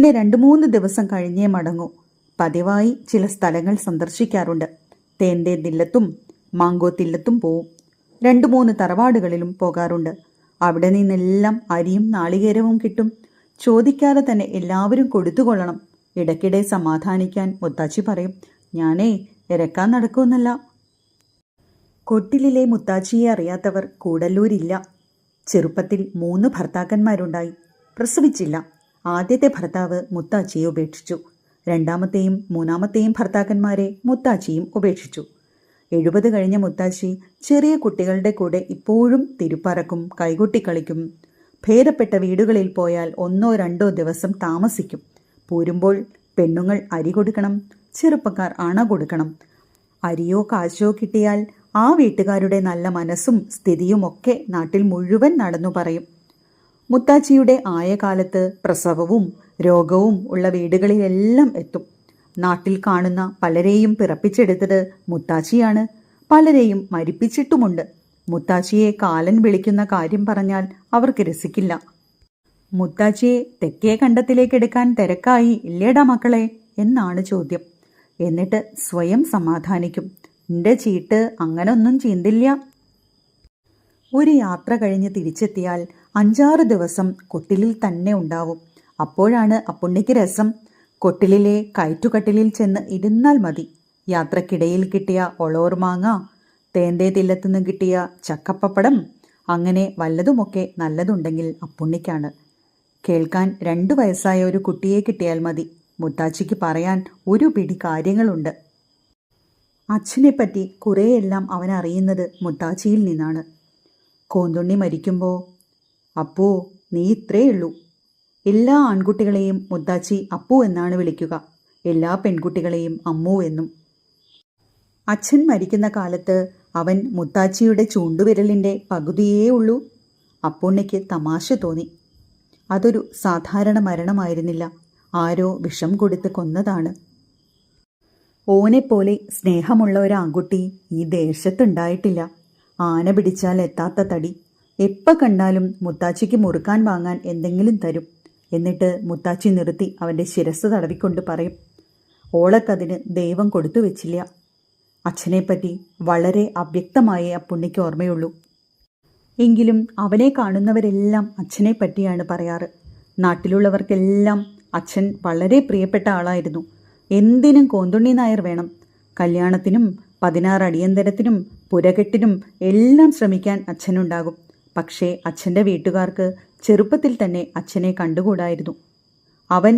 പിന്നെ 2-3 ദിവസം കഴിഞ്ഞേ മടങ്ങൂ. പതിവായി ചില സ്ഥലങ്ങൾ സന്ദർശിക്കാറുണ്ട്. തേന്തേ തില്ലത്തും മാങ്കോ തില്ലത്തും പോവും. 2-3 തറവാടുകളിലും പോകാറുണ്ട്. അവിടെ നിന്നെല്ലാം അരിയും നാളികേരവും കിട്ടും. ചോദിക്കാതെ തന്നെ എല്ലാവരും കൊടുത്തുകൊള്ളണം. ഇടയ്ക്കിടെ സമാധാനിക്കാൻ മുത്താച്ചി പറയും, ഞാനേ ഇരക്കാൻ നടക്കുമെന്നല്ല. കൊട്ടിലിലെ മുത്താച്ചിയെ അറിയാത്തവർ കൂടല്ലൂരില്ല. ചെറുപ്പത്തിൽ 3 ഭർത്താക്കന്മാരുണ്ടായി. പ്രസവിച്ചില്ല. ആദ്യത്തെ ഭർത്താവ് മുത്താച്ചിയെ ഉപേക്ഷിച്ചു. 2ാമത്തെയും 3ാമത്തെയും ഭർത്താക്കന്മാരെ മുത്താച്ചിയും ഉപേക്ഷിച്ചു. 70 കഴിഞ്ഞ മുത്താച്ചി ചെറിയ കുട്ടികളുടെ കൂടെ ഇപ്പോഴും തിരുപ്പറക്കും, കൈകൊട്ടിക്കളിക്കും. ഭേദപ്പെട്ട വീടുകളിൽ പോയാൽ 1-2 ദിവസം താമസിക്കും. പോരുമ്പോൾ പെണ്ണുങ്ങൾ അരി കൊടുക്കണം, ചെറുപ്പക്കാർ അണ കൊടുക്കണം. അരിയോ കാശോ കിട്ടിയാൽ ആ വീട്ടുകാരുടെ നല്ല മനസ്സും സ്ഥിതിയുമൊക്കെ നാട്ടിൽ മുഴുവൻ നടന്നു പറയും. മുത്താച്ചിയുടെ ആയ കാലത്ത് പ്രസവവും രോഗവും ഉള്ള വീടുകളിലെല്ലാം എത്തും. നാട്ടിൽ കാണുന്ന പലരെയും പിറപ്പിച്ചെടുത്തത് മുത്താച്ചിയാണ്. പലരെയും മരിപ്പിച്ചിട്ടുമുണ്ട്. മുത്താച്ചിയെ കാലൻ വിളിക്കുന്ന കാര്യം പറഞ്ഞാൽ അവർക്ക് രസിക്കില്ല. മുത്താച്ചിയെ തെക്കേ കണ്ടത്തിലേക്കെടുക്കാൻ തിരക്കായി ഇല്ലേടാ മക്കളെ എന്നാണ് ചോദ്യം. എന്നിട്ട് സ്വയം സമാധാനിക്കും, എൻ്റെ ചീട്ട് അങ്ങനൊന്നും ചീന്തില്ല. ഒരു യാത്ര കഴിഞ്ഞ് തിരിച്ചെത്തിയാൽ 5-6 ദിവസം കൊട്ടിലിൽ തന്നെ ഉണ്ടാവും. അപ്പോഴാണ് അപ്പുണ്ണിക്ക് രസം. കൊട്ടിലിലെ കയറ്റുകട്ടിലിൽ ചെന്ന് ഇരുന്നാൽ മതി. യാത്രക്കിടയിൽ കിട്ടിയ ഒളോർമാങ്ങ, തേന്തേ തില്ലത്തുനിന്ന് കിട്ടിയ ചക്കപ്പപ്പടം, അങ്ങനെ വല്ലതുമൊക്കെ നല്ലതുണ്ടെങ്കിൽ അപ്പുണ്ണിക്കാണ്. കേൾക്കാൻ 2 വയസ്സായ ഒരു കുട്ടിയെ കിട്ടിയാൽ മതി. മുത്താച്ചിക്ക് പറയാൻ ഒരു പിടി കാര്യങ്ങളുണ്ട്. അച്ഛനെപ്പറ്റി കുറേയെല്ലാം അവൻ അറിയുന്നത് മുത്താച്ചിയിൽ നിന്നാണ്. കോന്തുണ്ണി മരിക്കുമ്പോൾ, അപ്പൂ നീ ഇത്രയുള്ളൂ. എല്ലാ ആൺകുട്ടികളെയും മുത്താച്ചി അപ്പു എന്നാണ് വിളിക്കുക, എല്ലാ പെൺകുട്ടികളെയും അമ്മു എന്നും. അച്ഛൻ മരിക്കുന്ന കാലത്ത് അവൻ മുത്താച്ചിയുടെ ചൂണ്ടുവിരലിൻ്റെ പകുതിയേ ഉള്ളൂ. അപ്പുണ്ണിക്ക് തമാശ തോന്നി. അതൊരു സാധാരണ മരണമായിരുന്നില്ല. ആരോ വിഷം കൊടുത്ത് കൊന്നതാണ്. ഓനെപ്പോലെ സ്നേഹമുള്ള ഒരു ആൺകുട്ടി ഈ ദേശത്തുണ്ടായിട്ടില്ല. ആന പിടിച്ചാൽ എത്താത്ത തടി. എപ്പോൾ കണ്ടാലും മുത്താച്ചിക്ക് മുറുക്കാൻ വാങ്ങാൻ എന്തെങ്കിലും തരും. എന്നിട്ട് മുത്താച്ചി നിർത്തി അവൻ്റെ ശിരസ് തടവിക്കൊണ്ട് പറയും, ഓളക്കതിന് ദൈവം കൊടുത്തു വെച്ചില്ല. അച്ഛനെപ്പറ്റി വളരെ അവ്യക്തമായേ അപ്പുണ്ണിക്ക് ഓർമ്മയുള്ളൂ. എങ്കിലും അവനെ കാണുന്നവരെല്ലാം അച്ഛനെ പറ്റിയാണ് പറയാറ്. നാട്ടിലുള്ളവർക്കെല്ലാം അച്ഛൻ വളരെ പ്രിയപ്പെട്ട ആളായിരുന്നു. എന്തിനും കോന്തുണ്ണി നായർ വേണം. കല്യാണത്തിനും 16 അടിയന്തരത്തിനും പുരകെട്ടിനും എല്ലാം ശ്രമിക്കാൻ അച്ഛനുണ്ടാകും. പക്ഷേ അച്ഛൻ്റെ വീട്ടുകാർക്ക് ചെറുപ്പത്തിൽ തന്നെ അച്ഛനെ കണ്ടുകൂടായിരുന്നു. അവൻ